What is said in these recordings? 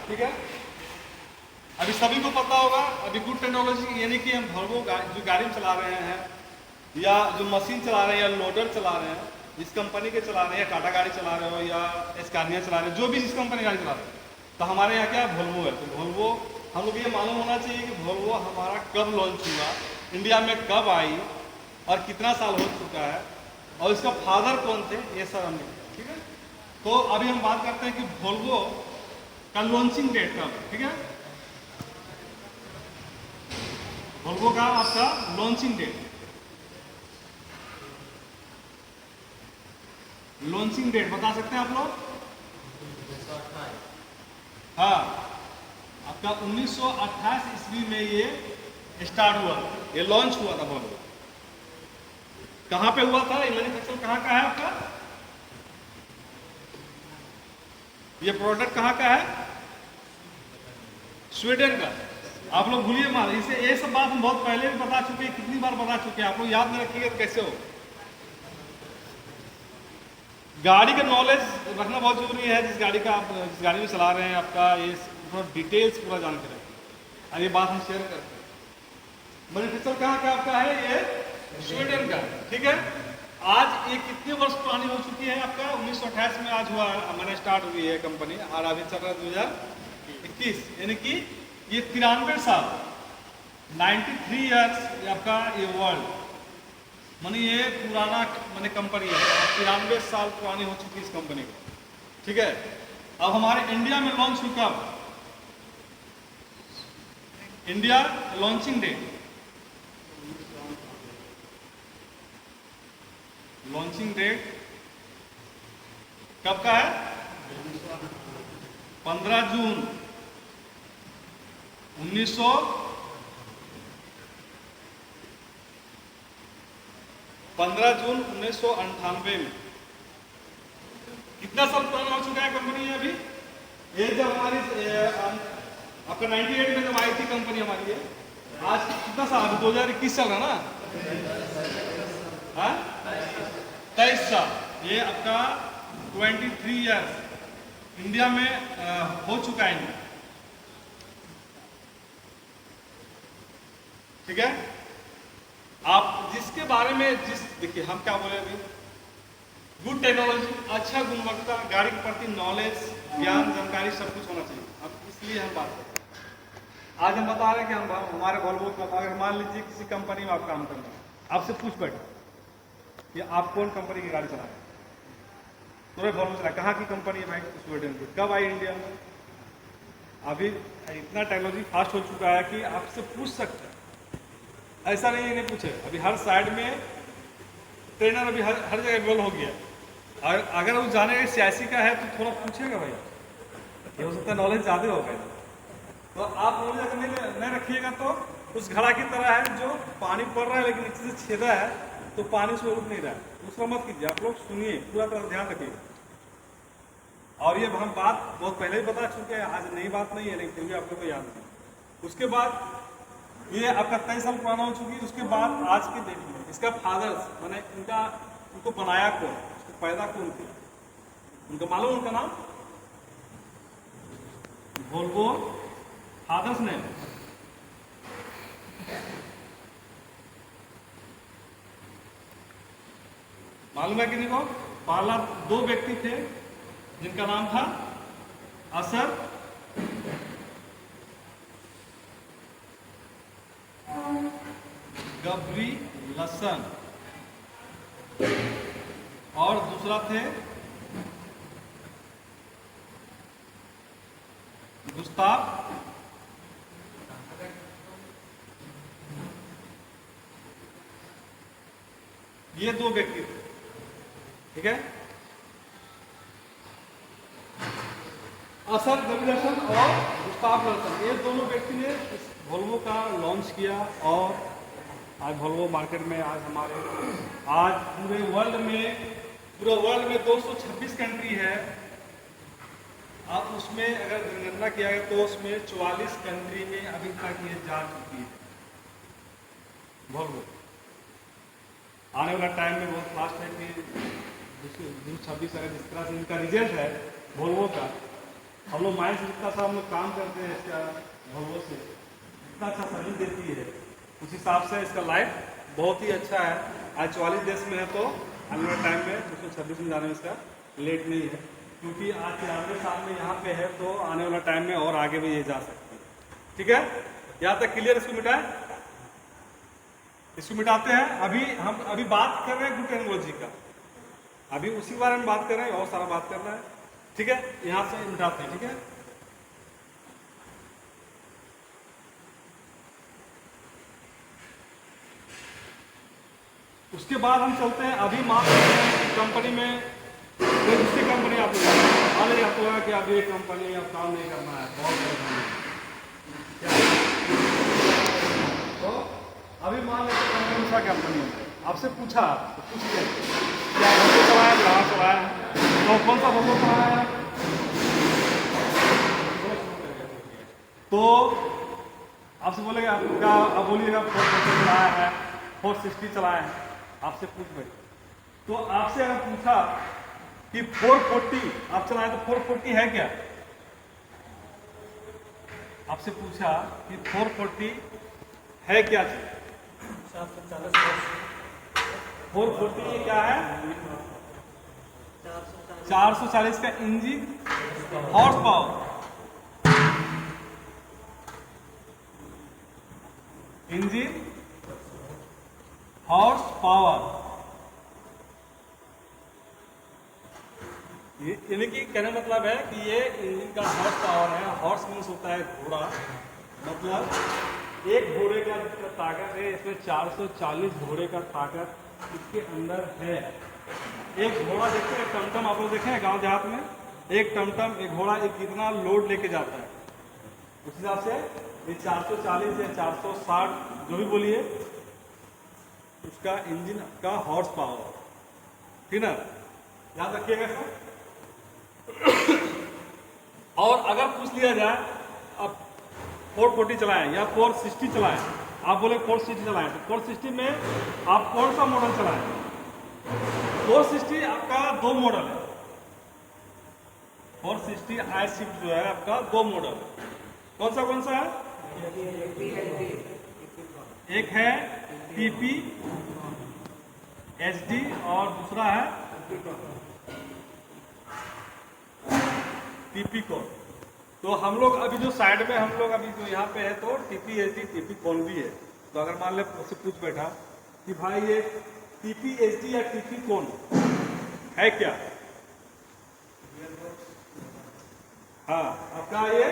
ठीक है। अभी सभी को पता होगा, अभी गुड टेक्नोलॉजी यानी कि हम वॉल्वो जो गाड़ी में चला रहे हैं या जो मशीन चला रहे हैं या लोडर चला रहे हैं, जिस कंपनी के चला रहे हैं, या टाटा गाड़ी चला रहे हो या स्कानिया चला रहे हो, जो भी जिस कंपनी गाड़ी चला रहे हैं, तो हमारे यहाँ क्या वॉल्वो है। तो वॉल्वो हम लोग ये मालूम होना चाहिए कि वॉल्वो हमारा कब लॉन्च हुआ, इंडिया में कब आई और कितना साल हो चुका है और इसका फादर कौन थे, ये सब हमने, ठीक है। तो अभी हम बात करते हैं कि वॉल्वो का लॉन्चिंग डेट कब, ठीक है। वॉल्वो का आपका लॉन्चिंग डेट, लॉन्चिंग डेट बता सकते हैं आप लोग? हाँ, आपका 1928 ईस्वी में ये स्टार्ट हुआ, ये लॉन्च हुआ था वॉल्वो। कहाँ पे हुआ था ये मैन्युफैक्चर, कहाँ का है आपका ये प्रोडक्ट, कहाँ का है? स्वीडन का। आप लोग भूलिए मत इसे, ये सब बात हम बहुत पहले भी बता चुके हैं, कितनी बार बता चुके हैं, आप लोग याद नहीं रखिएगा तो कैसे हो। गाड़ी का नॉलेज रखना बहुत जरूरी है, जिस गाड़ी का आप जिस गाड़ी में चला रहे हैं, आपका ये थोड़ा डिटेल्स पूरा जान के रखें। और ये बात हम शेयर करते हैं। मैन्युफैक्चर कहाँ का आपका है? ये स्वीडन का, ठीक है। आज ये कितने वर्ष पुरानी हो चुकी है आपका? 1928 में आज हुआ, मैंने स्टार्ट हुई है कंपनी, और अभी चल रहा है 2021, यानी कि ये 93 साल, 93 ईयर्स आपका ये वर्ल्ड मानी ये पुराना माने कंपनी है, 93 साल पुरानी हो चुकी है इस कंपनी को, ठीक है। अब हमारे इंडिया में लॉन्च हुई कब? India launching date, launching date कब का है? 15 जून 1998 में। कितना साल पुराना हो चुका है कंपनी है अभी? ये जब हमारी आपका 98 में जब आई थी कंपनी हमारी, है आज कितना साल? 2021 चल रहा ना, हाँ 23 साल। ये आपका 23 ईयर्स इंडिया में हो चुका है, ठीक है। आप जिसके बारे में देखिए हम क्या बोले अभी, गुड टेक्नोलॉजी, अच्छा गुणवत्ता, गाड़ी के प्रति नॉलेज, ज्ञान, जानकारी सब कुछ होना चाहिए। अब इसलिए हम बात करते हैं। आज हम बता रहे हैं कि हम हमारे वॉल्वो को, अगर मान लीजिए किसी कंपनी में आप काम कर रहे हैं, आपसे पूछ बैठे कि आप कौन कंपनी की गाड़ी चला रहे हैं, तो वॉल्वो चला, कहाँ की कंपनी है भाई? स्वीडन की। कब आई इंडिया में? अभी इतना टेक्नोलॉजी फास्ट हो चुका है कि आपसे पूछ सकते हैं, ऐसा नहीं है नहीं पूछे। अभी हर साइड में ट्रेनर अभी हर जगह अवेलेबल हो गया। और अगर वो जाने सियासी का है तो थोड़ा पूछेगा भाई, ये हो सकता है नॉलेज ज़्यादा हो गया। तो आप नॉलेज अगर नहीं रखिएगा तो उस घड़ा की तरह है जो पानी पड़ रहा है लेकिन नीचे से छेदा है, तो पानी उसमें रुक नहीं रहा है। दूसरा मत कीजिए, आप लोग सुनिए, पूरा तरह ध्यान रखिएगा। और ये हम बात बहुत पहले ही बता चुके हैं, आज नई बात नहीं है, लेकिन फिर भी आप लोग को याद नहीं। उसके बाद ये आपका 23 साल पुराना हो चुकी है। उसके बाद आज के डेट में इसका फादर्स मैंने उनको बनाया कौन, उसको पैदा कौन किया, उनका मालूम? उनका नाम वॉल्वो फादर्स नेम, मालूम है कि नहीं को? पहला 2 व्यक्ति थे जिनका नाम था असर गब्रिलसन और दूसरा थे गुस्ताव ये 2 व्यक्ति थे, ठीक है। असर गब्रिलसन और गुस्ताव लर्सन, ये दोनों व्यक्ति ने इस वॉल्वो का लॉन्च किया। और आज वॉल्वो मार्केट में आज पूरे वर्ल्ड में 226 कंट्री है। अब उसमें अगर गणना किया गया तो उसमें 44 कंट्री में अभी तक ये जा चुकी है वॉल्वो। आने वाला टाइम में बहुत फास्ट है कि 2026 अगर जिस तरह से इनका रिजल्ट है वॉल्वो का, हम लोग माइंड से जितना सा हम लोग काम करते हैं इसका वॉल्वो से, इतना अच्छा सर्विस देती है, उस हिसाब से इसका लाइफ बहुत ही अच्छा है। आज 44 देश में है, तो आने वाले टाइम में 226 में जाने में इसका लेट नहीं है, क्योंकि आज 93 साल में यहाँ पे है, तो आने वाला टाइम में और आगे भी ये जा सकती है। ठीक है, यहाँ तक क्लियर? इसको मिटाएं, इसको मिटाते हैं। हम अभी बात कर रहे हैं गुड टेक्नोलॉजी का, अभी उसी के बारे में बात कर रहे हैं, और सारा बात करना है। ठीक है, यहाँ से मिटाते हैं। ठीक है, उसके बाद हम चलते हैं। अभी मान लेते हैं कंपनी में कोई दूसरी कंपनी आप मान लीजिए आपको लगा कि अब ये कंपनी अब काम नहीं करना है, बहुत तो अभी मान लेते हैं कंपनी दूसरा कंपनी है, आपसे पूछा तो पूछ लिया क्या वोल्वो चलाया, कहाँ चलाया, तो कौन सा वोल्वो चलाया, तो आपसे बोलेगा आपका, अब बोलिएगा 440 चलाया है, 460 चलाया है, आपसे पूछ बैठे। तो आपसे अगर पूछा कि 440 आप चलाए, तो 440 है क्या? आपसे पूछा कि 440 है क्या? 440 ये क्या है? 440 का engine horse power, engine horse power, यानी कि कहने मतलब है कि ये इंजन का हॉर्स पावर है। हॉर्स मीन्स होता है घोड़ा, मतलब एक घोड़े का ताकत है, इसमें 440 घोड़े का ताकत इसके अंदर है। एक घोड़ा देखते हैं, टमटम आप लोग देखें गांव देहात में, एक टमटम एक घोड़ा एक कितना लोड लेके जाता है, उस हिसाब से ये 440 या 460 जो भी बोलिए, उसका इंजन का हॉर्स पावर। ठीक ना, याद रखिएगा सर। और अगर पूछ लिया जाए अब 440 चलाएं या 460 चलाएं, आप बोले 460 चलाएं, तो 460 में आप कौन सा मॉडल चलाएं? 460 आपका 2 मॉडल है, 460 आई शिफ्ट जो है आपका 2 मॉडल है। कौन सा है? एक है PP HD और दूसरा है TP कॉन। तो हम लोग अभी जो साइड में हम लोग अभी जो यहाँ पे है, तो TP HD TP कॉन भी है। तो अगर मान ले उससे पूछ बैठा कि भाई ये TP HD या TP कॉन है क्या? हाँ, आपका ये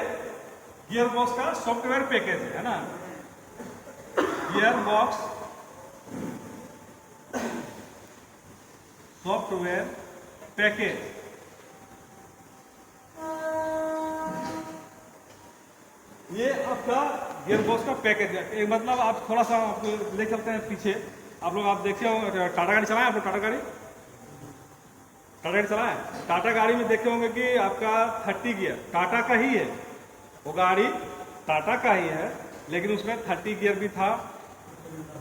गियर बॉक्स का सॉफ्टवेयर पैकेज है ना, गियर बॉक्स सॉफ्टवेयर पैकेज। ये आपका गियर बॉक्स का पैकेज है। मतलब आप थोड़ा सा आपको ले चलते हैं पीछे, आप लोग आप देखे होंगे टाटा गाड़ी चलाएं, आप लोग टाटा गाड़ी चलाएं, टाटा गाड़ी में देखे होंगे कि आपका 30 गियर टाटा का ही है, वो गाड़ी टाटा का ही है, लेकिन उसमें 30 गियर भी था,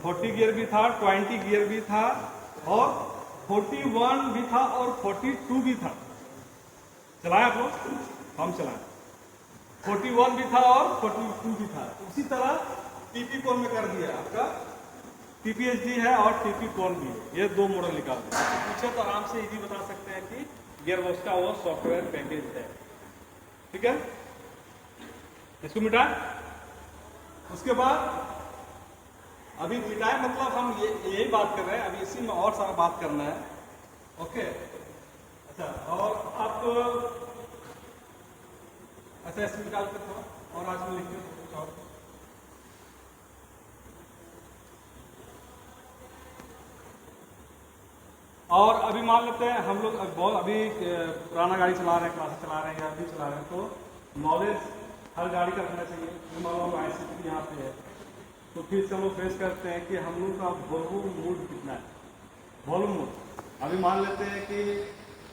40 गियर भी था, 20 गियर भी था, और 41 भी था, और 42 भी था। चलाए आप लोग? हम चलाए। 41 भी था और 42 भी था। उसी तरह TP कॉन में कर दिया, आपका TP HD है और TP कॉन भी है, ये 2 मॉडल निकाल दिया। तो पूछे तो आराम से इजी बता सकते हैं कि गियरबॉक्स का वो सॉफ्टवेयर पैकेज है। ठीक है, इसको मिटाए। उसके बाद अभी मिटाए मतलब हम यही बात कर रहे हैं, अभी इसी में और सारा बात करना है। ओके, अच्छा, और आप अच्छा इसमें निकाल कर थोड़ा और आज में लिखते हैं कुछ और अभी मान लेते हैं हम लोग अभी पुराना गाड़ी चला रहे हैं, क्लासेस चला रहे हैं या अभी चला रहे हैं, तो नॉलेज हर गाड़ी का रहना चाहिए। मान लो ICT यहाँ पे है, तो फिर से हम लोग फेस करते हैं कि हम लोग का वॉल्यूम मोड कितना है। वॉल्यूम मोड अभी मान लेते हैं कि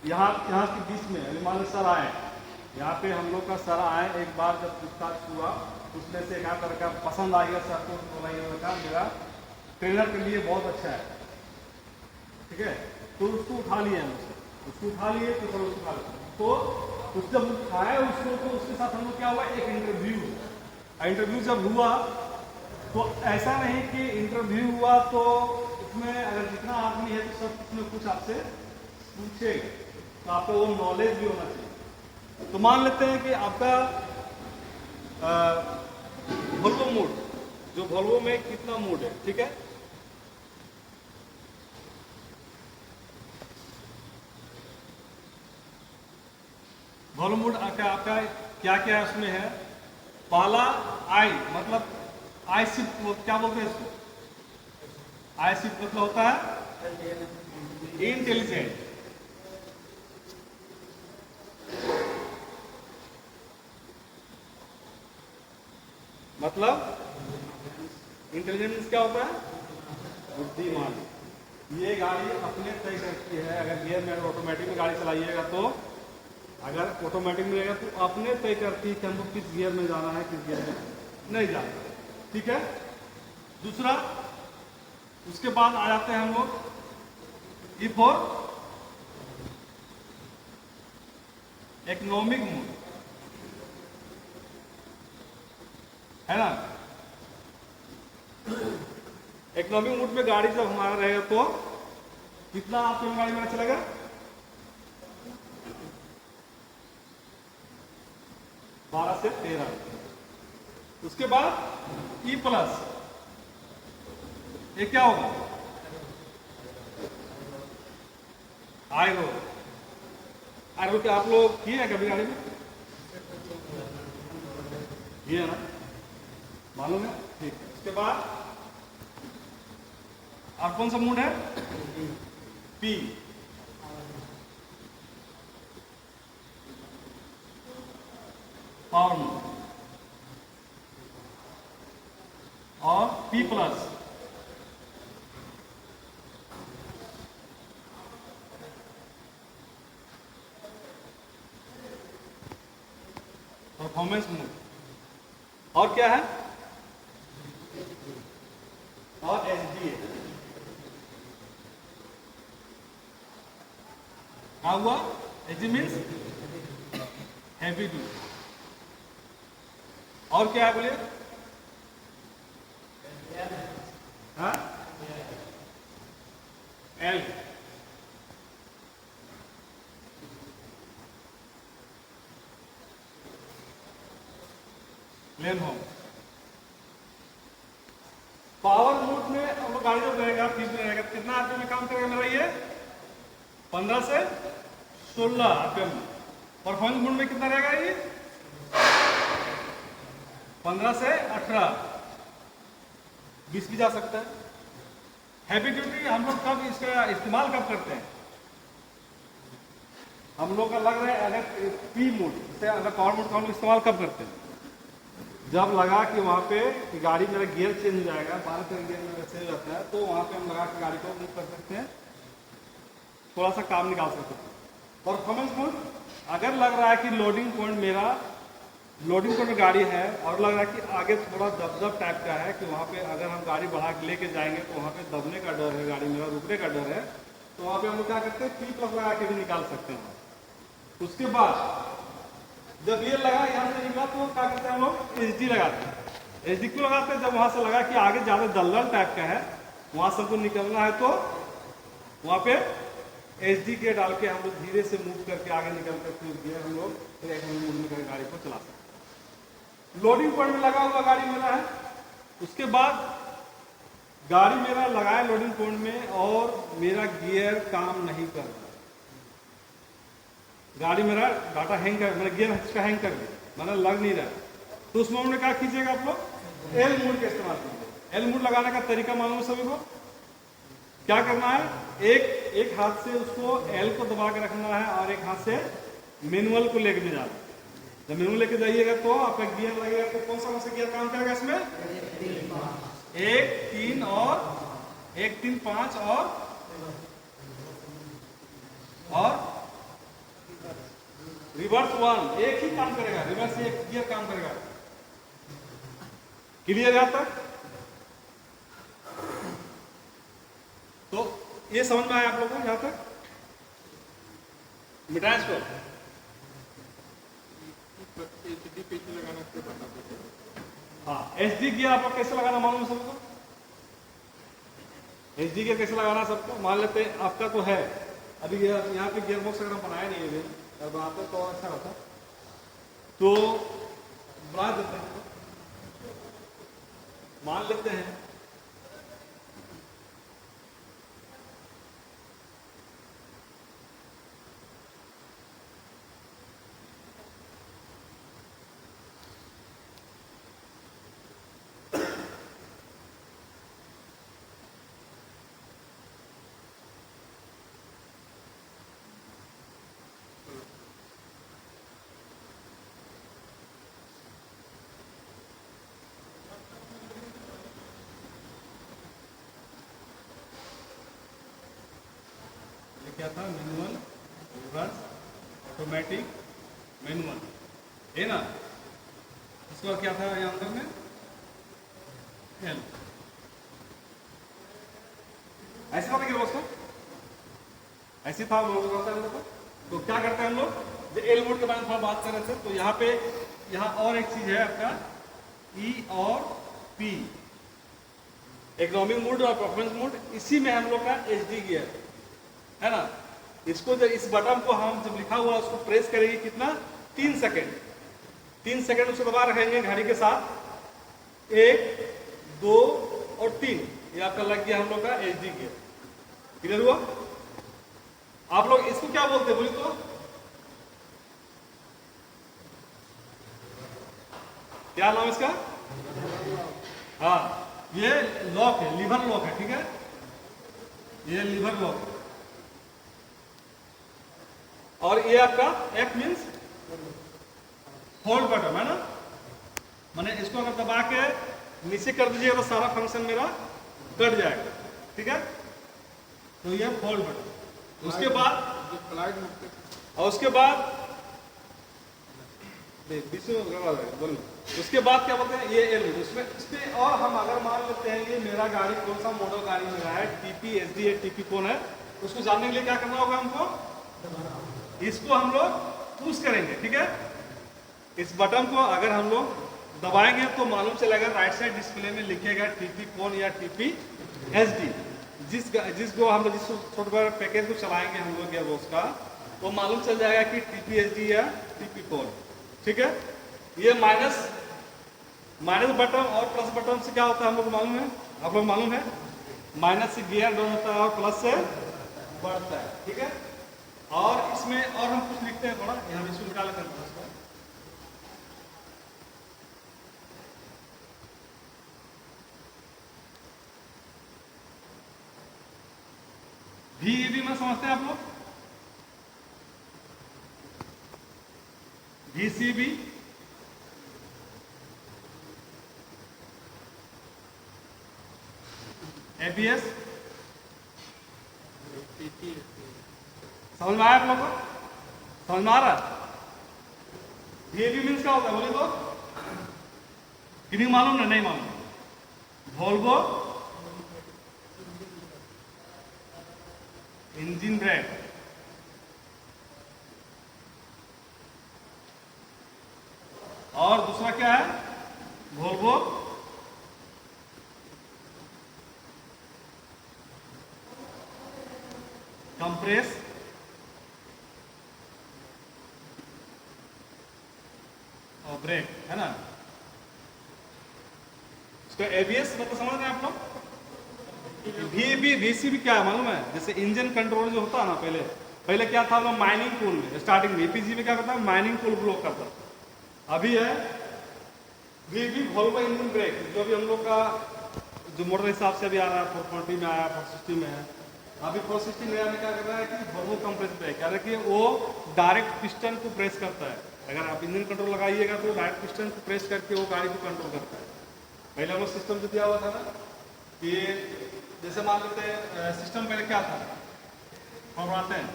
यहाँ के बीच में अभी मान लो सर आए, यहाँ पे हम लोग का सर आए, एक बार जब पूछताछ हुआ उसमें से एक तरह का पसंद आ गया सर को, बोला ये लड़का मेरा ट्रेनर के लिए बहुत अच्छा है। ठीक है, तो उसको उठा लिए हम, उसको उठा लिए तो चलो उठा लिए। तो उस जब उठाए उसको तो उसके साथ हम लोग क्या हुआ, एक इंटरव्यू जब हुआ तो ऐसा नहीं कि इंटरव्यू हुआ तो उसमें अगर जितना आदमी है तो सब कुछ न कुछ आपसे पूछेगा, तो आपको वो नॉलेज भी होना चाहिए। तो मान लेते हैं कि आपका वोल्वो मोड, जो वोल्वो में कितना मोड है, ठीक है। वोल्वो मोड आपका क्या क्या उसमें है। पहला आई, मतलब आई शिफ्ट, क्या बोलते हैं इसको, आई शिफ्ट मतलब होता है इंटेलिजेंट। मतलब इंटेलिजेंस क्या होता है, बुद्धिमान। ये गाड़ी अपने तय करती है, अगर गियर में ऑटोमेटिक में गाड़ी चलाइएगा तो, अगर ऑटोमेटिक में रहेगा तो अपने तय करती है कि हमको किस गियर में जाना है, किस गियर में नहीं जाना है, ठीक है। दूसरा, उसके बाद आ जाते हैं हम लोग ई फॉर इकोनॉमिक मोड, है ना। इकोनॉमिक मोड में गाड़ी जब हमारा रहेगा तो कितना आपको गाड़ी में चलेगा, 12 से 13। उसके बाद ई प्लस, ये क्या होगा, आएगो। आएगो क्या आप लोग किए हैं कभी गाड़ी में, किए है ना, मालूम है, ठीक है। उसके बाद और कौन सा मूड है, पी, पावर मूड, और पी प्लस परफॉर्मेंस मोड। और क्या है, और एचडी है, क्या हुआ, एचडी मीन्स हैवी ड्यूटी। और क्या है बोलिए, हाँ, एल, प्लेन होम। पावर मोड में हम लोग गाड़ी जो रहेगा, फीस में रहेगा, कितना आरपीएम में काम करेगा मेरा ये, 15 से 16 आरपीएम में। परफॉर्मेंस मोड में कितना रहेगा ये, 15 से 18, 20 भी जा सकता है। हैवी ड्यूटी हम लोग कब इसका इस्तेमाल कब करते हैं, हम लोग का लग रहा है अगर पी मोड से, अगर पावर मोड का हम लोग इस्तेमाल कब करते हैं, जब लगा कि वहाँ पे कि गाड़ी मेरा गियर चेंज हो जाएगा, 12 गियर मेरा चेंज होता है, तो वहाँ पे हम लगा के गाड़ी को मूव कर सकते हैं, थोड़ा सा काम निकाल सकते हैं। परफॉर्मेंस मोड, अगर लग रहा है कि लोडिंग पॉइंट मेरा, लोडिंग पॉइंट में गाड़ी है और लग रहा है कि आगे थोड़ा दबदब टाइप का है, कि वहाँ पे अगर हम गाड़ी बढ़ा के लेके जाएंगे तो वहाँ पे दबने का डर है, गाड़ी मेरा रुकने का डर है, तो वहाँ पे हम लोग क्या करते हैं, पी प्लस लगा के भी निकाल सकते हैं। उसके बाद जब गियर लगा यहाँ से निकला तो क्या करते हैं हम लोग, एचडी लगाते हैं। एचडी क्यों लगाते हैं, जब वहाँ से लगा कि आगे ज़्यादा दलदल टाइप का है, वहाँ से हमको निकलना है, तो वहाँ पे एचडी के डाल के हम लोग धीरे से मूव करके आगे निकल करके गियर हम लोग मूव में करके गाड़ी को चला सकते हैं। लोडिंग पॉइंट में लगा हुआ गाड़ी मेरा है, उसके बाद गाड़ी मेरा लगाया लोडिंग पॉइंट में और मेरा गियर काम नहीं कर रहा, गाड़ी मेरा डाटा हैंग कर, मेरा गियर का हैंग कर दिया, मतलब लग नहीं रहा, तो उस मोड में क्या कीजिएगा आप लोग, एल मोड का इस्तेमाल कीजिए। एल मोड लगाने का तरीका मालूम है सभी को, क्या करना है, एक हाथ से उसको एल को दबा के रखना है और एक हाथ से मैनुअल को लेके जाना है। जब मैनुअल लेके जाइएगा तो आपका गियर लगेगा, तो कौन सा गियर काम करेगा इसमें, 1 3 और 1 3 5 और रिवर्स 1, एक ही काम करेगा, रिवर्स एक गियर काम करेगा। क्लियर यहां तक, तो ये समझ में आया आप लोगों को यहां तक, मिटाएं इसको। एचडी कैसे लगाना है बता दीजिए। हाँ, एचडी गियर आपको कैसे लगाना मालूम है सबको? एचडी गियर कैसे लगाना सबको मान लेते हैं। आपका तो है अभी यहाँ पे गियर बॉक्स अगर हम बनाए नहीं है, अगर बनाते तो अच्छा होता, तो बना देते हैं। मान लेते हैं क्या था, मैनुअल, रिवर्स, ऑटोमेटिक, मैनुअल, है ना। इसके बाद क्या था यहाँ अंदर में, एल। ऐसे था क्या दोस्तों, ऐसे था हम लोग को। तो क्या करते हैं हम लोग, जो एल मोड के बारे में थोड़ा बात कर रहे थे, तो यहाँ पे यहाँ और एक चीज है आपका ई और पी, इकोनॉमिक मोड और परफॉर्मेंस मोड। इसी में हम लोग का एचडी गियर है ना। इसको जब इस बटन को हम जब लिखा हुआ उसको प्रेस करेंगे कितना, 3 सेकंड, 3 सेकंड उसको दबा रखेंगे घड़ी के साथ, 1 2 और 3, ये आपका लग गया हम लोग का एचडी गियर। क्लियर हुआ? आप लोग इसको क्या बोलते हैं बोलिए तो, क्या नाम इसका? हाँ, ये लॉक है, लीवर लॉक है, ठीक है, ये लीवर लॉक है। और ये आपका एफ मीन्स होल्ड बटन है ना, मैंने इसको अगर दबा के नीचे कर दीजिएगा तो सारा फंक्शन मेरा कट जाएगा, ठीक है। तो ये होल्ड बटन। उसके बाद और उसके बाद उसके बाद क्या बोलते हैं, ये एल इसमें और हम अगर मान लेते हैं ये मेरा गाड़ी कौन सा मॉडल गाड़ी मेरा है, टीपी एचडी है, टीपी कौन है, उसको जानने के लिए क्या करना होगा हमको, इसको हम लोग पुश करेंगे, ठीक है। इस बटन को अगर हम लोग दबाएंगे तो मालूम चलेगा, राइट साइड डिस्प्ले में लिखेगा टीपी कौन या टीपी एचडी। जिसको हम लोग जिस सॉफ्टवेयर पैकेज को चलाएंगे हम लोग या उसका, वो मालूम चल जाएगा कि टीपी एचडी या टीपी कौन, ठीक है। ये माइनस बटन और प्लस बटन से क्या होता है हम लोग मालूम है, आप लोग मालूम है, माइनस से गियर डाउन होता है और प्लस से बढ़ता है, ठीक है। और इसमें और हम कुछ लिखते हैं थोड़ा, यहाँ इसको मिटा लेते हैं थोड़ा, VAB में समझते हैं आप लोग, VCB, ABS, समझ में आया आप लोग को, समझ में आ रहा है? VAB मीन्स क्या होता है बोलिए तो, किन्हीं मालूम ना, नहीं मालूम, वोल्वो इंजन ब्रेक, और दूसरा क्या है, वोल्वो कंप्रेस और ब्रेक, है ना। इसको एबीएस मतलब समझ रहे हैं आप लोग। VCB क्या है मालूम है, जैसे इंजन कंट्रोल जो होता है ना, पहले क्या था, हम माइनिंग टूल में स्टार्टिंग में एपीजी में क्या करता है, माइनिंग टूल ब्लॉक करता था। अभी है VB वोल्वो इंजन ब्रेक, जो भी हम लोग का जो मॉडल हिसाब से अभी आ रहा है, 440 में आया, 460 में है। अभी 460 नया में क्या कर रहा है कि वोल्वो कंप्रेस ब्रेक, यानी कि वो डायरेक्ट पिस्टन को प्रेस करता है। अगर आप इंजन कंट्रोल लगाइएगा तो डायरेक्ट पिस्टन को प्रेस करके वो गाड़ी को कंट्रोल करता है। पहले हम लोग सिस्टम जो दिया हुआ था ना कि जैसे मान लेते हैं सिस्टम पहले क्या था, हम आते हैं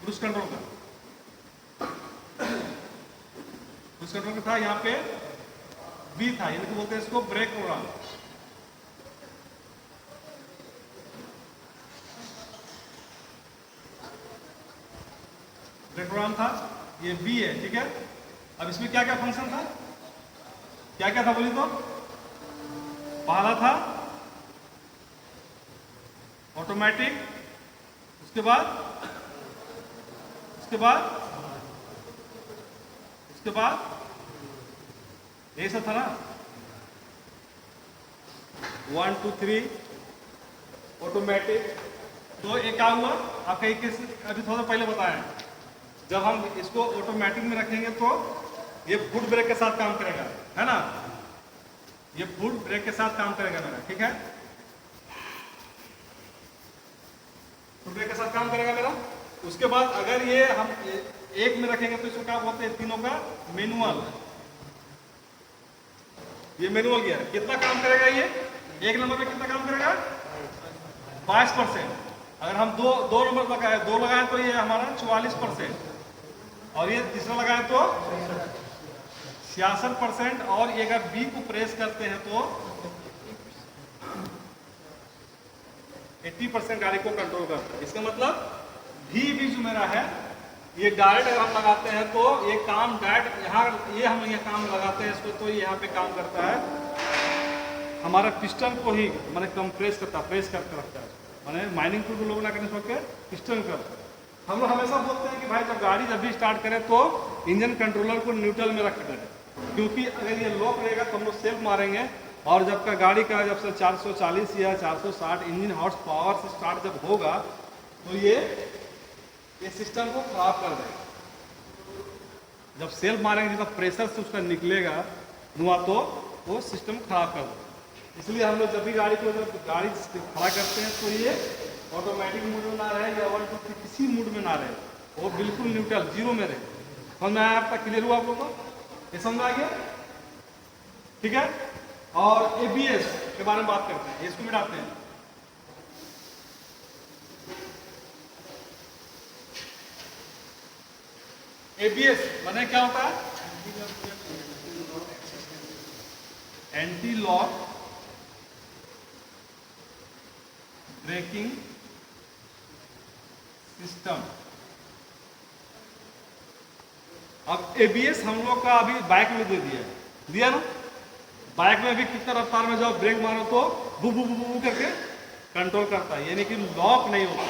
क्रूज कंट्रोल का, क्रूज कंट्रोल का था, यहाँ पे बी था, यानी कि बोलते हैं इसको ब्रेक प्रोग्राम। ब्रेक प्रोग्राम था, ये बी है, ठीक है। अब इसमें क्या क्या फंक्शन था, क्या क्या था बोलिए तो। पहला था ऑटोमेटिक, उसके बाद यही सब था ना, 1 2 3 ऑटोमेटिक। तो ये क्या हुआ आपका एक केस अभी थोड़ा पहले बताया, जब हम इसको ऑटोमेटिक में रखेंगे तो ये फुट ब्रेक के साथ काम करेगा, है ना, ये फुट ब्रेक के साथ काम करेगा मेरा, ठीक है, फुट ब्रेक के साथ काम करेगा मेरा। उसके बाद अगर ये हम एक में रखेंगे तो इसको क्या बोलते हैं, तीनों का मैनुअल, ये मैनुअल गियर कितना काम करेगा, ये एक नंबर पे कितना काम करेगा, 22%। अगर हम दो नंबर लगाए, दो लगाए तो ये हमारा 44%, और ये तीसरा लगाए तो 66%, और ये अगर बी को प्रेस करते हैं तो 80% गाड़ी को कंट्रोल करता है। इसका मतलब भी जो मेरा है ये डायरेक्ट अगर हम लगाते हैं तो ये काम डायरेक्ट यहाँ, ये हम यहाँ काम लगाते हैं इसको तो यहाँ पे काम करता है, हमारा पिस्टन को ही मैंने कंप्रेस करता है, प्रेस करके रखता है, मैंने माइनिंग टूल को लोग ना करने के पिस्टन करता है। हम लोग हमेशा बोलते हैं कि भाई जब गाड़ी जब भी स्टार्ट करें तो इंजन कंट्रोलर को न्यूट्रल में रख करें, क्योंकि अगर ये लॉक रहेगा तो हम लोग सेल्फ मारेंगे, और जब का गाड़ी का जब से 440 या 460 इंजन हॉर्स पावर से स्टार्ट जब होगा तो ये सिस्टम को खराब कर देगा। जब सेल्फ मारेंगे जितना प्रेशर से उसका निकलेगा धुआं तो वो सिस्टम खराब कर देगा। इसलिए हम लोग जब भी गाड़ी को जब गाड़ी खड़ा करते हैं तो ये ऑटोमेटिक मूड में ना रहे या 1 2 3 किसी मूड में ना रहे, वो बिल्कुल न्यूट्रल जीरो में रहे। समझ में आया आपका, क्लियर हुआ आप लोगों को, ये समझ आ गया, ठीक है। और एबीएस के बारे में बात करते हैं, इसको मिटाते हैं। एबीएस माने क्या होता है, एंटी लॉक ब्रेकिंग सिस्टम। अब एबीएस हम लोग का अभी बाइक में दे दिया ना, बाइक में भी कितना रफ्तार में जाओ ब्रेक मारो तो बू बू बू बू करके कंट्रोल करता है, यानी कि लॉक नहीं होता।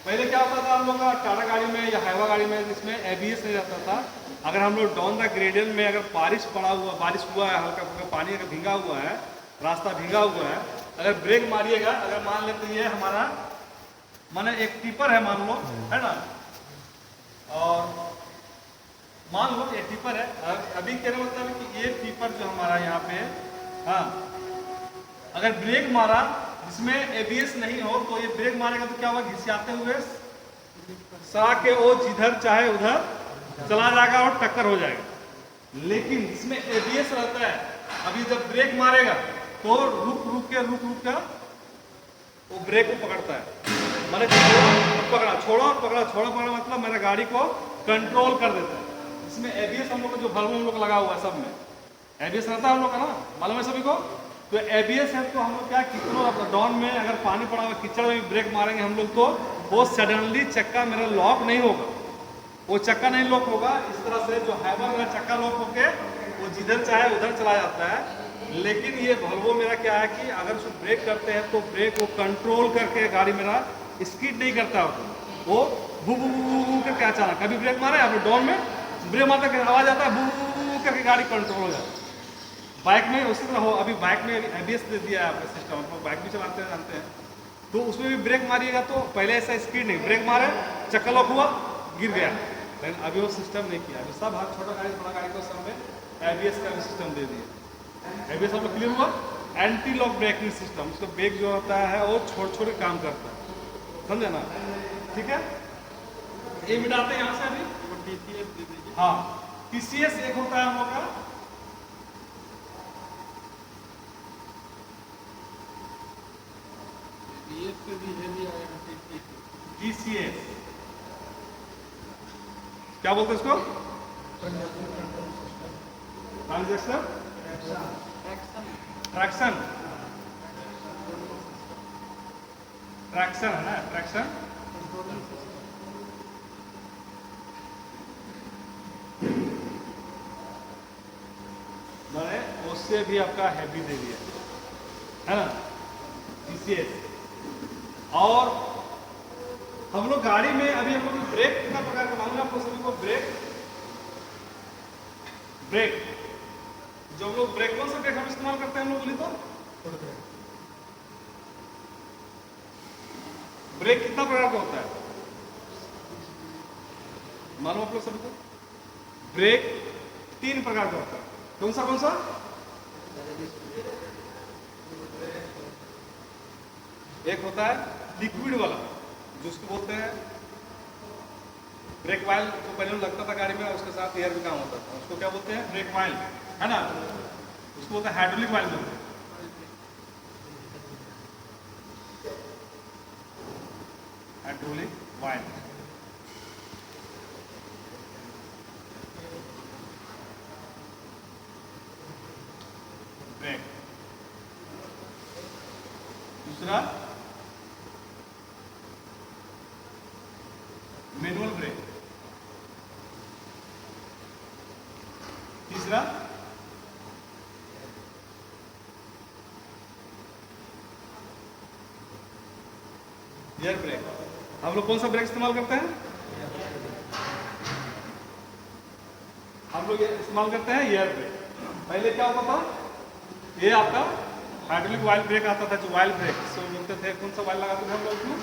पहले क्या होता था हम लोग का टाटा गाड़ी में या हाइवा गाड़ी में जिसमें एबीएस नहीं रहता था, अगर हम लोग डाउन द ग्रेडियंट में अगर बारिश हुआ है, हल्का फुल्का पानी अगर भींगा हुआ है, रास्ता भींगा हुआ है, अगर ब्रेक मारिएगा, अगर मान लेते ये हमारा माने एक टिपर है मान लो, है ना, और मान लो ये टिपर है, अभी कहने मतलब है कि ये टिपर जो हमारा यहाँ पे, हाँ, अगर ब्रेक मारा जिसमें एबीएस नहीं हो तो ये ब्रेक मारेगा तो क्या होगा, घिसियाते हुए सड़ा के वो जिधर चाहे उधर चला जाएगा और टक्कर हो जाएगा। लेकिन इसमें एबीएस रहता है, अभी जब ब्रेक मारेगा तो रुक रुक के वो ब्रेक को पकड़ता है, मैंने छोड़ा मतलब मेरा गाड़ी को कंट्रोल कर देता है। इसमें एबीएस हम लोग का जो बल्ब हम लोग लगा हुआ है, सब में एबीएस रहता है हम लोग का ना, मालूम है सभी को। तो एबीएस है तो हम लोग क्या कितना डाउन में अगर पानी पड़ा हुआ कीचड़ में ब्रेक मारेंगे हम लोग तो वो सडनली चक्का मेरा लॉक नहीं होगा, वो चक्का नहीं लॉक होगा। इस तरह से जो हाइवा मेरा चक्का लॉक होके वो जिधर चाहे उधर चला जाता है। लेकिन ये वॉल्वो मेरा क्या है कि अगर उसको ब्रेक करते हैं तो ब्रेक को कंट्रोल करके गाड़ी मेरा स्किड नहीं करता, वो बू बू बू करके अचानक कभी ब्रेक मारे आप डाउन में ब्रेक मारता के आवाज आता है, बू बू करके गाड़ी कंट्रोल हो जाता है। बाइक में उसी तरह हो, अभी बाइक में एबीएस दे दिया है आपका सिस्टम, तो बाइक भी चलाते हैं जानते हैं, तो उसमें भी ब्रेक मारिएगा तो पहले ऐसा स्पीड नहीं, ब्रेक मारे चक्का लॉक हुआ गिर गया, लेकिन अभी वो सिस्टम नहीं किया। अभी सब हर छोटा गाड़ी बड़ा गाड़ी को सब में एबीएस का भी सिस्टम दे दिया। एबीएस सब क्लियर हुआ। एंटी लॉक ब्रेकिंग सिस्टम, उसका ब्रेक जो होता है वो छोटे काम करता है, समझे ना, ठीक है। ये मिटाते हैं यहाँ से अभी, टीसीएस दे दीजिए। हाँ, टीसीएस एक होता है हम लोग का टीसीएस, क्या बोलते हैं इसको, ट्रांजैक्शन ट्रैक्शन है ना, ट्रैक्शन उससे भी आपका हैवी दे दिया है ना, TCS। और हम लोग गाड़ी में अभी हम लोग ब्रेक कितना प्रकार का मालूम है आपको सभी को? ब्रेक जो हम लोग ब्रेक, कौन सा ब्रेक हम इस्तेमाल करते हैं हम लोग बोली तो? ब्रेक कितना प्रकार का होता है मालूम आप लोग सभी को? ब्रेक 3 प्रकार का होता है। कौन सा? एक होता है लिक्विड वाला, जिसको बोलते हैं ब्रेक वाइल, जो पहले लगता था गाड़ी में, उसके साथ एयर भी काम होता था, उसको क्या बोलते हैं? ब्रेक वाइल, है ना। उसको बोलते हैं हाइड्रोलिक वाइल बोलते हैं। Hydraulic while. ब्रेक। दूसरा मैनुअल ब्रेक। तीसरा एयर ब्रेक। हम लोग कौन सा ब्रेक इस्तेमाल करते हैं? हम लोग इस्तेमाल करते हैं एयर ब्रेक। पहले क्या होता था? ये आपका हाइड्रोलिक वाइल ब्रेक आता था, जो वाइल ब्रेक सो बोलते थे। कौन सा वाइल लगाते थे हम लोग उसमें?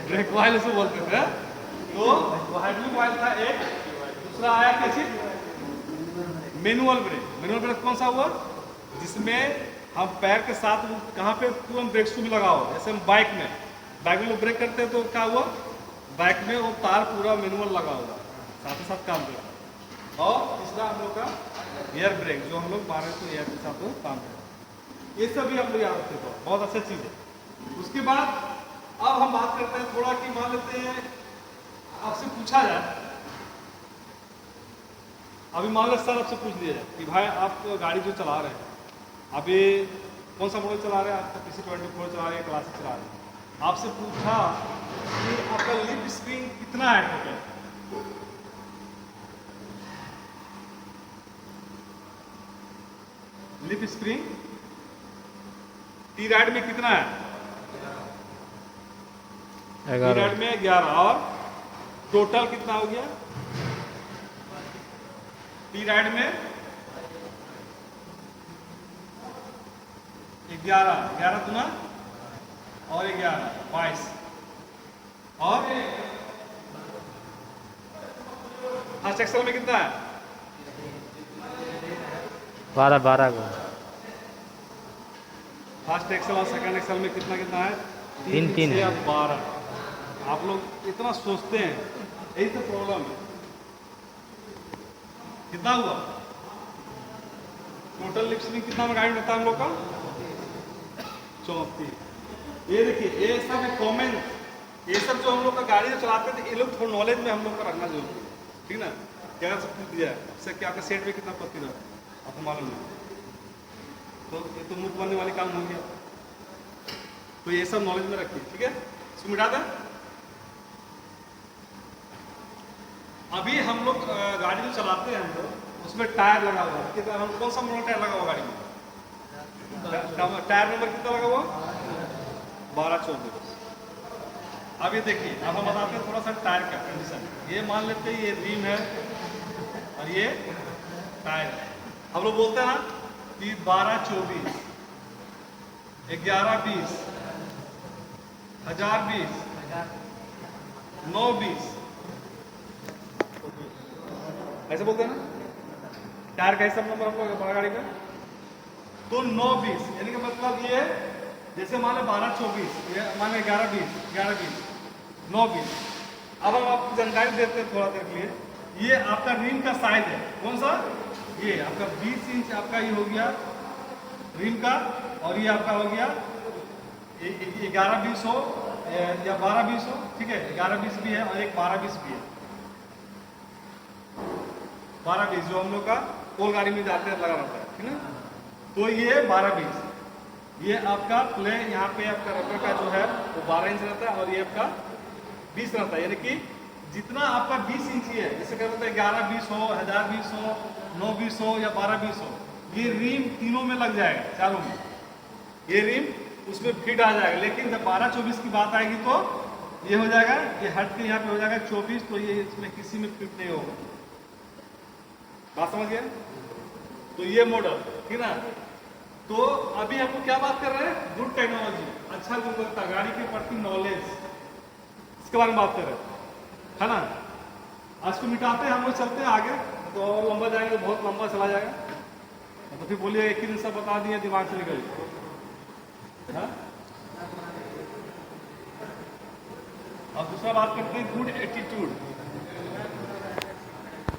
ब्रेक वाइल से बोलते थे। तो वो हाइड्रोलिक वाइल था एक। दूसरा आया कैसे? Manual break. मैनुअल ब्रेक कौन सा हुआ? जिसमें हम पैर के साथ कहाँ पे तुरंत ब्रेक शू भी लगा हो। जैसे हम बाइक में लोग ब्रेक करते हैं तो क्या हुआ? बाइक में वो तार पूरा मैनुअल लगा हुआ, साथ ही साथ काम करता है। और तीसरा हम लोग का एयर ब्रेक, जो हम लोग 12 को एयर के साथ काम करते हैं। ये सब भी हम लोग याद रखते थे, बहुत अच्छा चीज़ है। उसके बाद अब हम बात करते हैं थोड़ा कि मान लेते हैं आपसे पूछा जाए, अभी मान लो सर आपसे पूछ लिया जाए कि भाई आप गाड़ी जो चला रहे हैं, अभी कौन सा मॉडल चला रहे हैं? आप तो PC24 चला रहे हैं, क्लासिक चला रहे हैं। आपसे पूछा कि आपका लिप स्प्रिंग कितना है total? Lip spring T ride में कितना है? 11। टी राइड में 11। और टोटल कितना हो गया टी राइड में? 11 गुना और 11 22। और फर्स्ट एक्सल में कितना है? 12 को। फर्स्ट एक्सल और सेकंड एक्सल में कितना है? 3 या 12। आप लोग इतना सोचते हैं, यही तो प्रॉब्लम है। कितना हुआ टोटल लिप स्प्रिंग? कितना में गाड़ी होता है हम लोग का? 34। ये देखिए, ये सब कॉमन, ये सब जो हम लोग का गाड़ी जो चलाते थे, ये लोग थोड़ा नॉलेज में हम लोग का रखना जरूरी है, ठीक ना। क्या सब पूछ दिया है उससे क्या आपका सेट में कितना पत्ती रहा आपको मालूम नहीं, तो ये तो मुंह बनने वाली काम हो गया। तो ये सब नॉलेज में रखिए, ठीक है। इसको मिटा दें। अभी हम लोग गाड़ी जो चलाते हैं हम लोग, उसमें टायर लगा हुआ है। कितना, हम कौन सा मॉडल टायर लगा हुआ गाड़ी में? टायर नंबर कितना लगा हुआ? 12-14। अब ये देखिए, अब हम बताते हैं थोड़ा सा टायर का कंडीशन। ये मान लेते हैं ये रिम है और ये टायर है। हम लोग बोलते हैं ना कि 12-24, 11-20, 1020, 9-20, ऐसे बोलते हैं ना। टायर का सब नंबर हम लोग बड़ा गाड़ी का तो 9-20, यानी कि मतलब ये जैसे मान लो 12-24, ये मान लो 11-20, 9-20। अब हम आपको जानकारी देते हैं थोड़ा देर के लिए। ये आपका रिम का साइज है, कौन सा? ये आपका 20 इंच आपका ये हो गया रिम का, और ये आपका हो गया 11-20 हो या 12-20 हो, ठीक है। 11-20 भी है और एक 12-20 भी है। 12-20 जो हम लोग का कोल गाड़ी में जाते हैं लगा रहता है, ठीक है। तो ये 12-20, ये आपका प्ले यहाँ पे आपका रबर का जो है वो 12 इंच रहता है और ये आपका 20 रहता है, यानी कि जितना आपका 20 इंची है, जैसे क्या बोलते हैं 11-20 हो, 1020 हो, 920 हो या 1220 हो, ये रिम तीनों में लग जाएगा, चारों में ये रिम उसमें फिट आ जाएगा। लेकिन जब 12-24 की बात आएगी तो ये हो जाएगा, ये हट के यहाँ पे हो जाएगा 24, तो ये इसमें किसी में फिट नहीं होगा। बात समझ गए? तो ये मॉडल, ठीक ना। तो अभी हम लोग क्या बात कर रहे हैं? गुड टेक्नोलॉजी, अच्छा गुणवत्ता, गाड़ी के प्रति नॉलेज, इसके बारे में बात कर रहे हैं, है ना। आज को मिटाते हैं, हम लोग चलते हैं आगे, तो और लंबा जाएंगे, बहुत लंबा चला जाएगा। तो फिर बोलिए एक ही दिन सब बता दिए, दिमाग से निकल गया। हाँ? अब दूसरा बात करते हैं गुड एटीट्यूड।